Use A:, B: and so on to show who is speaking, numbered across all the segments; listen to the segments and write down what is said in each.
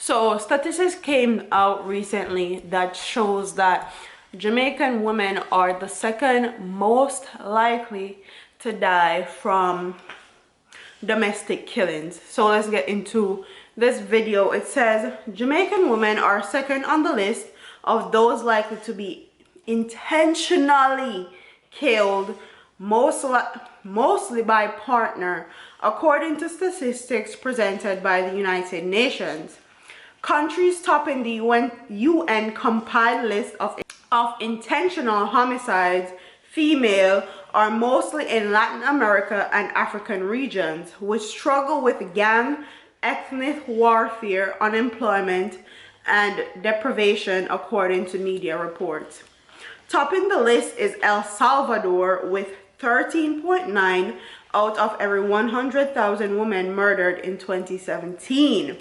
A: So statistics came out recently that shows that Jamaican women are the second most likely to die from domestic killings. So let's get into this video. It says Jamaican women are second on the list of those likely to be intentionally killed, mostly by partner, according to statistics presented by the United Nations. Countries topping the UN compiled list of intentional homicides female are mostly in Latin America and African regions, which struggle with gang, ethnic warfare, unemployment, and deprivation, according to media reports. Topping the list is El Salvador with 13.9 out of every 100,000 women murdered in 2017.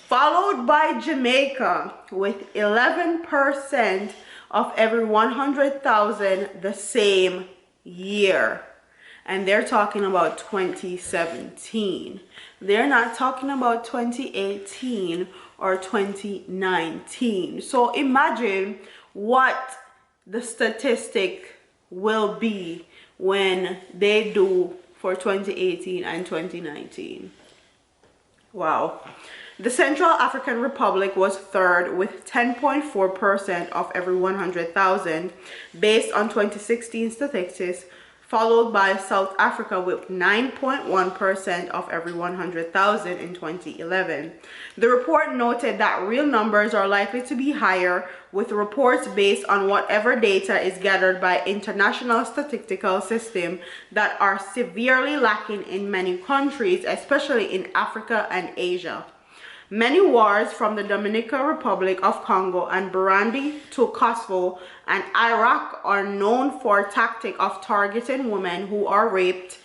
A: Followed by Jamaica with 11% of every 100,000 the same year. And they're talking about 2017. They're not talking about 2018 or 2019. So imagine what the statistic will be when they do for 2018 and 2019. Wow. The Central African Republic was third with 10.4% of every 100,000 based on 2016 statistics, followed by South Africa with 9.1% of every 100,000 in 2011. The report noted that real numbers are likely to be higher, with reports based on whatever data is gathered by international statistical systems that are severely lacking in many countries, especially in Africa and Asia. Many wars from the Dominican Republic of Congo and Burundi to Kosovo and Iraq are known for tactic of targeting women who are raped,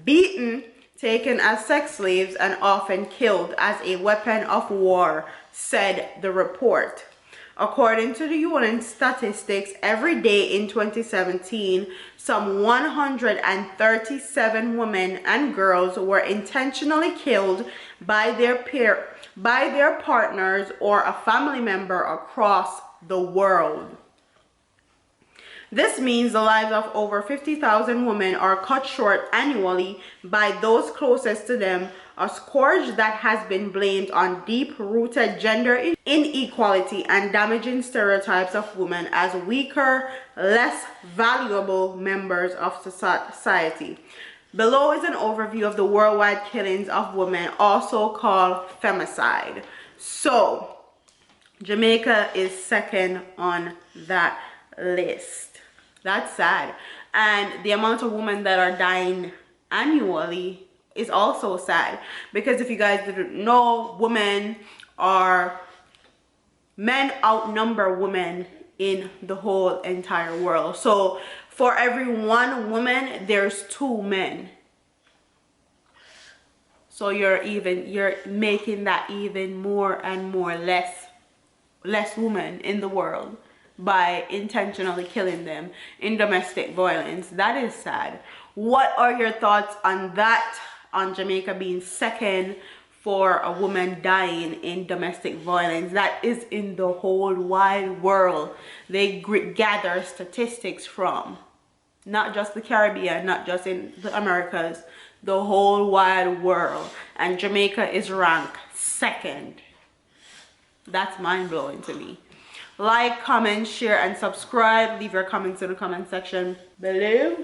A: beaten, taken as sex slaves, and often killed as a weapon of war, said the report. According to the UN statistics, every day in 2017, some 137 women and girls were intentionally killed by their partners or a family member across the world. This means the lives of over 50,000 women are cut short annually by those closest to them, a scourge that has been blamed on deep-rooted gender inequality and damaging stereotypes of women as weaker, less valuable members of society. Below is an overview of the worldwide killings of women, also called femicide. So, Jamaica is second on that list. That's sad. And the amount of women that are dying annually is also sad. Because if you guys didn't know, men outnumber women in the whole entire world. So for every one woman, there's 2 men. So you're making that even more and more less women in the world by intentionally killing them in domestic violence. That is sad. What are your thoughts on that, on Jamaica being second for a woman dying in domestic violence? That is in the whole wide world. They gather statistics from, not just the Caribbean, not just in the Americas, the whole wide world. And Jamaica is ranked second. That's mind-blowing to me. Like, comment, share, and subscribe. Leave your comments in the comment section below.